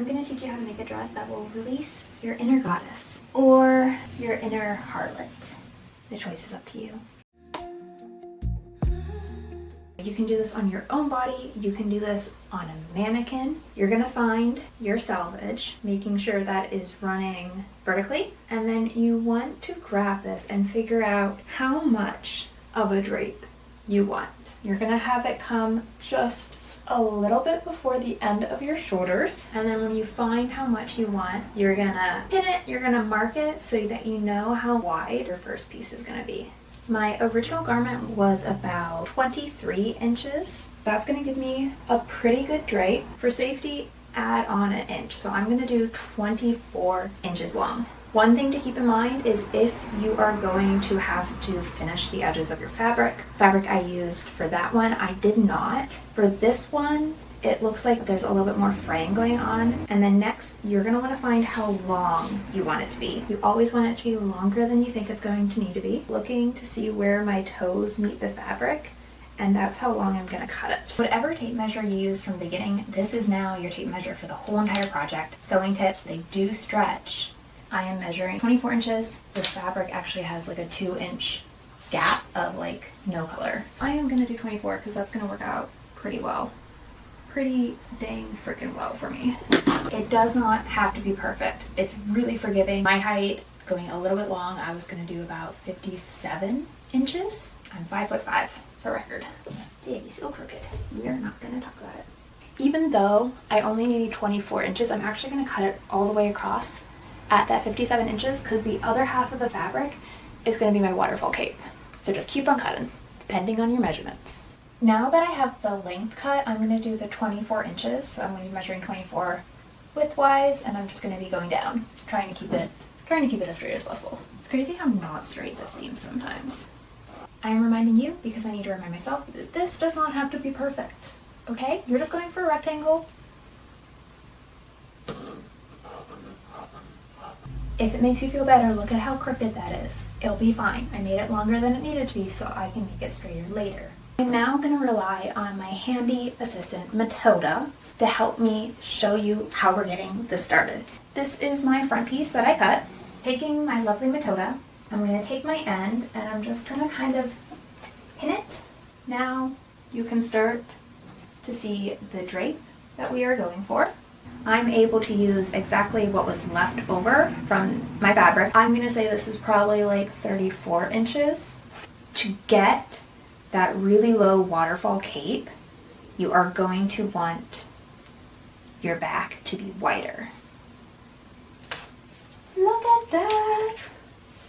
I'm going to teach you how to make a dress that will release your inner goddess or your inner harlot. The choice is up to you. You can do this on your own body, you can do this on a mannequin. You're gonna find your selvage, making sure that is running vertically, and then you want to grab this and figure out how much of a drape you want. You're gonna have it come just a little bit before the end of your shoulders, and then when you find how much you want, you're gonna pin it, you're gonna mark it so that you know how wide your first piece is gonna be. My original garment was about 23 inches. That's gonna give me a pretty good drape. For safety, add on an inch. So I'm gonna do 24 inches long. One thing to keep in mind is if you are going to have to finish the edges of your fabric I used for that one, I did not. For this one, it looks like there's a little bit more fraying going on. And then next, you're gonna wanna find how long you want it to be. You always want it to be longer than you think it's going to need to be. Looking to see where my toes meet the fabric, and that's how long I'm gonna cut it. Whatever tape measure you use from the beginning, this is now your tape measure for the whole entire project. Sewing tip, they do stretch. I am measuring 24 inches. This fabric actually has like a 2-inch gap of like no color. So I am gonna do 24 because that's gonna work out pretty well. Pretty dang freaking well for me. It does not have to be perfect. It's really forgiving. My height, going a little bit long, I was gonna do about 57 inches. I'm 5'5" for record. Dang, he's so crooked. We are not gonna talk about it. Even though I only need 24 inches, I'm actually gonna cut it all the way across at that 57 inches because the other half of the fabric is gonna be my waterfall cape. So just keep on cutting, depending on your measurements. Now that I have the length cut, I'm going to do the 24 inches. So I'm going to be measuring 24 widthwise, and I'm just going to be going down, trying to keep it as straight as possible. It's crazy how not straight this seems sometimes. I am reminding you, because I need to remind myself, that this does not have to be perfect. Okay? You're just going for a rectangle. If it makes you feel better, look at how crooked that is. It'll be fine. I made it longer than it needed to be so I can make it straighter later. I'm now going to rely on my handy assistant, Matilda, to help me show you how we're getting this started. This is my front piece that I cut. Taking my lovely Matilda, I'm going to take my end and I'm just going to kind of pin it. Now you can start to see the drape that we are going for. I'm able to use exactly what was left over from my fabric. I'm going to say this is probably like 34 inches. To get that really low waterfall cape, you are going to want your back to be wider. Look at that!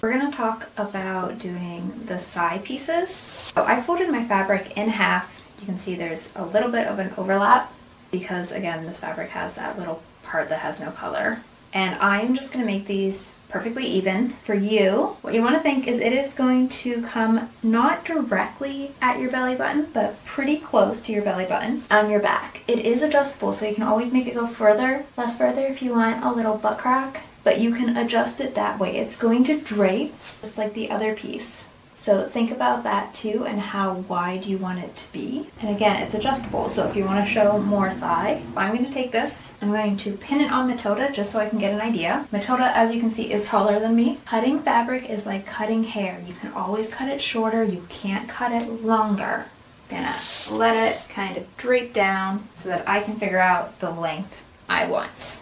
We're going to talk about doing the side pieces. So I folded my fabric in half. You can see there's a little bit of an overlap because again, this fabric has that little part that has no color. And I'm just going to make these perfectly even. For you, what you want to think is it is going to come not directly at your belly button, but pretty close to your belly button on your back. It is adjustable, so you can always make it go further, less further if you want a little butt crack, but you can adjust it that way. It's going to drape just like the other piece. So think about that too and how wide you want it to be. And again, it's adjustable. So if you want to show more thigh, I'm going to take this. I'm going to pin it on Matilda just so I can get an idea. Matilda, as you can see, is taller than me. Cutting fabric is like cutting hair. You can always cut it shorter. You can't cut it longer. Gonna let it kind of drape down so that I can figure out the length I want.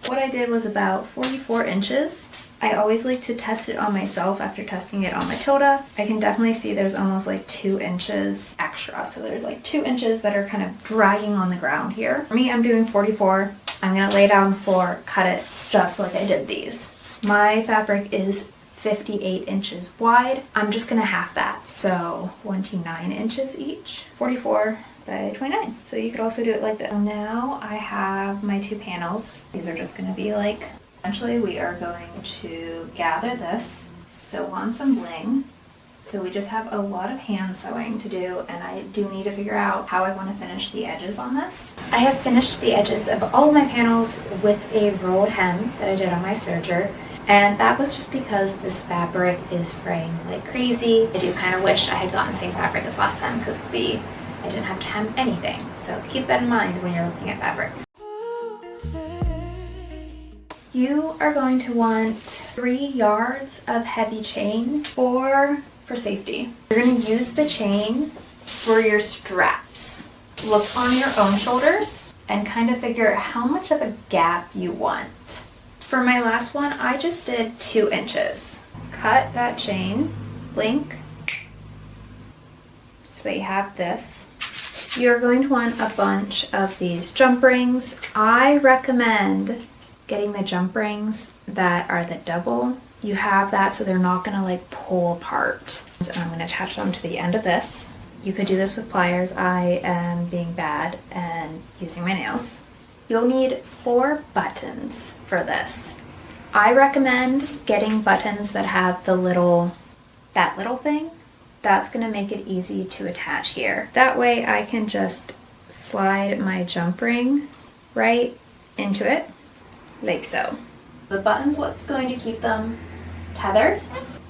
What I did was about 44 inches. I always like to test it on myself after testing it on Matilda. I can definitely see there's almost like 2 inches extra. So there's like 2 inches that are kind of dragging on the ground here. For me, I'm doing 44. I'm gonna lay down the floor, cut it just like I did these. My fabric is 58 inches wide. I'm just gonna half that. So 29 inches each, 44 by 29. So you could also do it like this. So now I have my 2 panels. These are just gonna be like, eventually we are going to gather this, sew on some bling. So we just have a lot of hand sewing to do, and I do need to figure out how I want to finish the edges on this. I have finished the edges of all of my panels with a rolled hem that I did on my serger, and that was just because this fabric is fraying like crazy. I do kind of wish I had gotten the same fabric as last time because the I didn't have to hem anything, so keep that in mind when you're looking at fabrics. You are going to want 3 yards of heavy chain for safety. You're going to use the chain for your straps. Look on your own shoulders and kind of figure how much of a gap you want. For my last one, I just did 2 inches. Cut that chain, link, so that you have this. You're going to want a bunch of these jump rings. I recommend getting the jump rings that are the double. You have that so they're not gonna like pull apart. And I'm gonna attach them to the end of this. You could do this with pliers. I am being bad and using my nails. You'll need 4 buttons for this. I recommend getting buttons that have that little thing. That's gonna make it easy to attach here. That way I can just slide my jump ring right into it, like so. The button's what's going to keep them tethered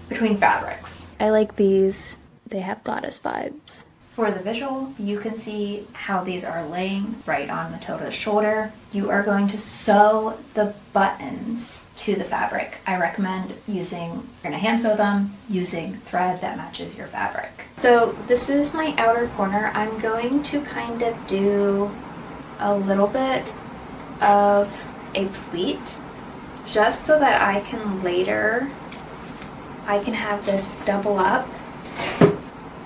between fabrics. I like these. They have goddess vibes. For the visual, you can see how these are laying right on the toe to the shoulder. You are going to sew the buttons to the fabric. I recommend you're gonna hand sew them using thread that matches your fabric. So this is my outer corner. I'm going to kind of do a little bit of a pleat just so that I can have this double up,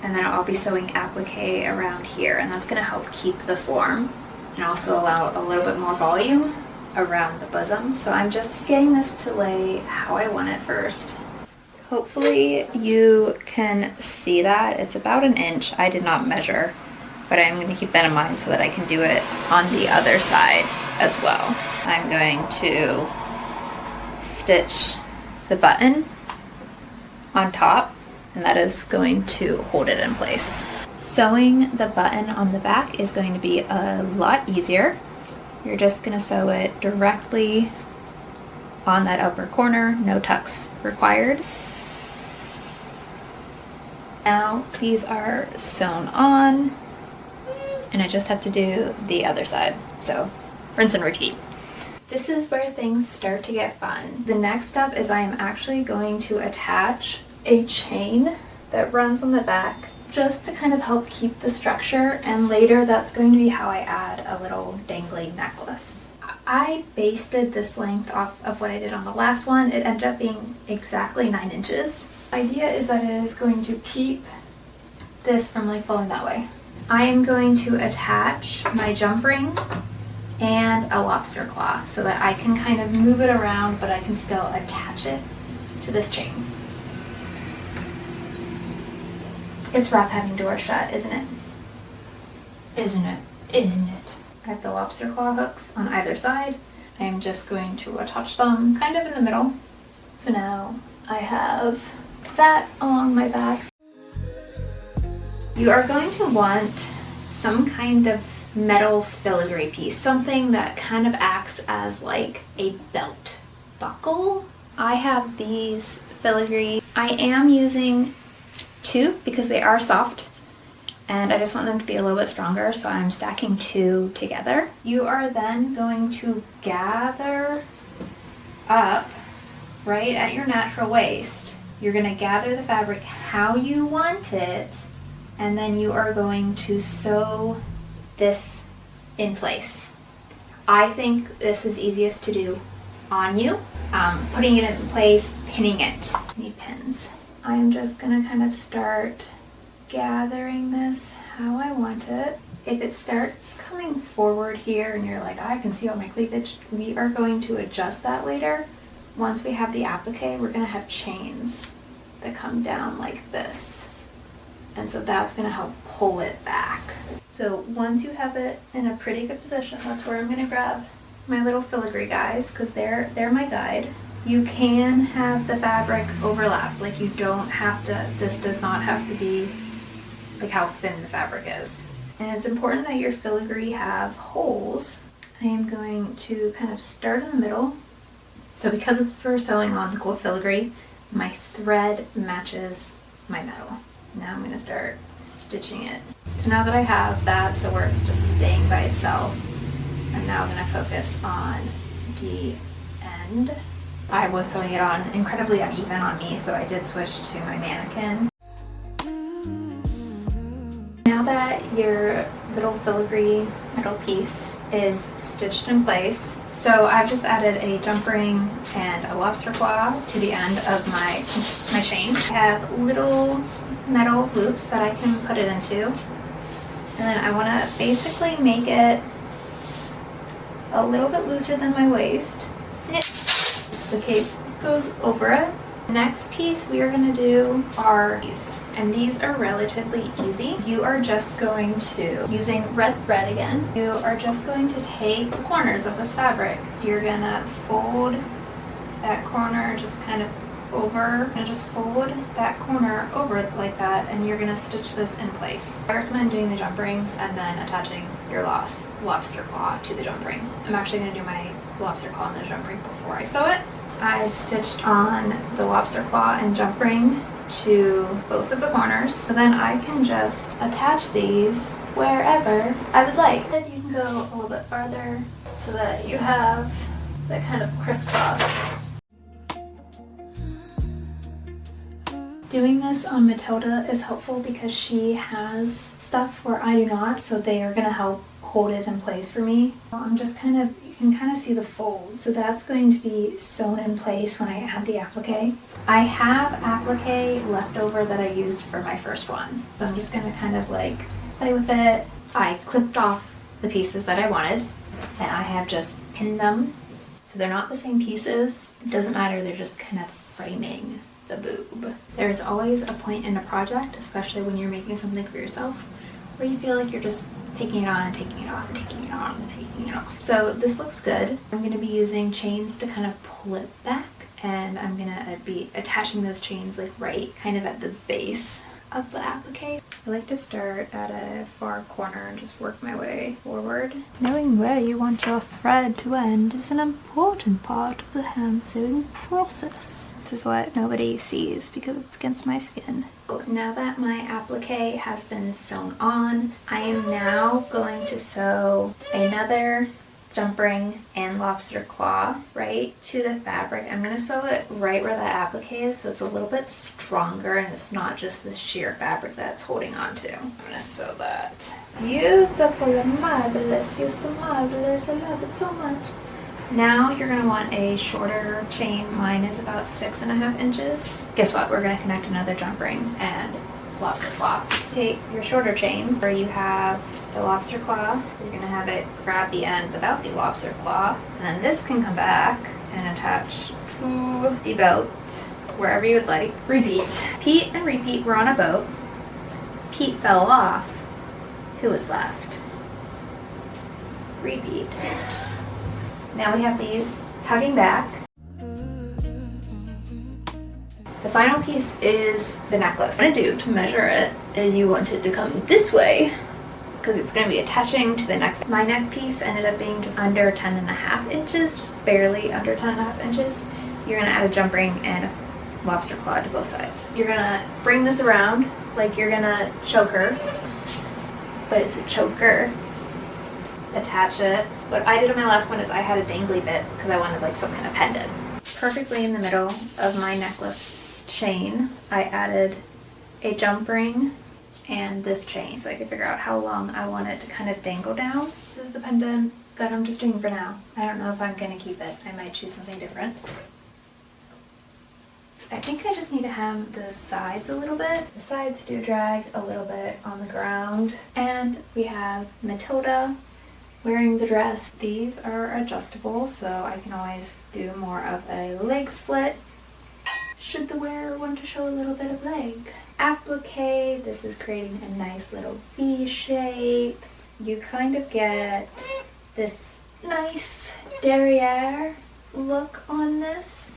and then I'll be sewing applique around here, and that's going to help keep the form and also allow a little bit more volume around the bosom. So I'm just getting this to lay how I want it first. Hopefully you can see that. It's about 1 inch. I did not measure, but I'm going to keep that in mind so that I can do it on the other side as well. I'm going to stitch the button on top, and that is going to hold it in place. Sewing the button on the back is going to be a lot easier. You're just going to sew it directly on that upper corner, no tucks required. Now these are sewn on, and I just have to do the other side. So rinse and repeat. This is where things start to get fun. The next step is I am actually going to attach a chain that runs on the back just to kind of help keep the structure, and later that's going to be how I add a little dangly necklace. I basted this length off of what I did on the last one. It ended up being exactly 9 inches. The idea is that it is going to keep this from like falling that way. I am going to attach my jump ring and a lobster claw so that I can kind of move it around, but I can still attach it to this chain. It's rough having doors shut, isn't it? Isn't it? Isn't it? I have the lobster claw hooks on either side. I am just going to attach them kind of in the middle. So now I have that along my back. You are going to want some kind of metal filigree piece, something that kind of acts as like a belt buckle. I have these filigree. I am using 2 because they are soft, and I just want them to be a little bit stronger, so I'm stacking 2 together. You are then going to gather up right at your natural waist. You're going to gather the fabric how you want it, and then you are going to sew this in place. I think this is easiest to do on you. Putting it in place, pinning it. I need pins. I'm just gonna kind of start gathering this how I want it. If it starts coming forward here and you're like, I can see all my cleavage, we are going to adjust that later. Once we have the applique, we're gonna have chains that come down like this. And so that's gonna help pull it back. So once you have it in a pretty good position, that's where I'm gonna grab my little filigree guys, because they're my guide. You can have the fabric overlap, like you don't have to, this does not have to be like how thin the fabric is. And it's important that your filigree have holes. I am going to kind of start in the middle. So because it's for sewing on the gold filigree, my thread matches my metal. Now I'm going to start stitching it. So now that I have that, so where it's just staying by itself, I'm now going to focus on the end. I was sewing it on incredibly uneven on me, so I did switch to my mannequin. Now that your little filigree middle piece is stitched in place, so I've just added a jump ring and a lobster claw to the end of my chain. I have little metal loops that I can put it into, and then I want to basically make it a little bit looser than my waist. Snip. The cape goes over it. Next piece we are going to do are these, and these are relatively easy. You are just going to, using red thread again, you are just going to take the corners of this fabric. You're going to fold that corner just kind of over, and just fold that corner over like that, and you're going to stitch this in place. I recommend doing the jump rings and then attaching your lobster claw to the jump ring. I'm actually going to do my lobster claw and the jump ring before I sew it. I've stitched on the lobster claw and jump ring to both of the corners, so then I can just attach these wherever I would like. Then you can go a little bit farther so that you have that kind of crisscross. Doing this on Matilda is helpful because she has stuff where I do not, so they are going to help hold it in place for me. I'm just kind of, you can kind of see the fold. So that's going to be sewn in place when I add the applique. I have applique left over that I used for my first one. So I'm just going to kind of like play with it. I clipped off the pieces that I wanted, and I have just pinned them. So they're not the same pieces. It doesn't matter, they're just kind of framing the boob. There's always a point in a project, especially when you're making something for yourself, where you feel like you're just taking it on and taking it off and taking it on and taking it off. So this looks good. I'm going to be using chains to kind of pull it back, and I'm going to be attaching those chains like right kind of at the base of the applique. I like to start at a far corner and just work my way forward. Knowing where you want your thread to end is an important part of the hand sewing process. This is what nobody sees because it's against my skin. Now that my applique has been sewn on, I am now going to sew another jump ring and lobster claw right to the fabric. I'm going to sew it right where that applique is, so it's a little bit stronger and it's not just the sheer fabric that's holding on to. I'm going to sew that. Beautiful and marvelous. You're so marvelous. I love it so much. Now you're going to want a shorter chain. Mine is about 6.5 inches. Guess what? We're going to connect another jump ring and lobster claw. Take your shorter chain where you have the lobster claw. You're going to have it grab the end without the lobster claw. And then this can come back and attach to the boat wherever you would like. Repeat. Pete and Repeat were on a boat. Pete fell off. Who was left? Repeat. Now we have these tugging back. The final piece is the necklace. What I'm going to do to measure it is you want it to come this way because it's going to be attaching to the neck. My neck piece ended up being just under 10.5 inches, just barely under 10.5 inches. You're going to add a jump ring and a lobster claw to both sides. You're going to bring this around like you're going to choke her, but it's a choker. Attach it. What I did on my last one is I had a dangly bit because I wanted like some kind of pendant. Perfectly in the middle of my necklace chain, I added a jump ring and this chain so I could figure out how long I want it to kind of dangle down. This is the pendant that I'm just doing for now. I don't know if I'm going to keep it. I might choose something different. I think I just need to hem the sides a little bit. The sides do drag a little bit on the ground. And we have Matilda wearing the dress. These are adjustable, so I can always do more of a leg split should the wearer want to show a little bit of leg. Applique, this is creating a nice little V shape. You kind of get this nice derriere look on this.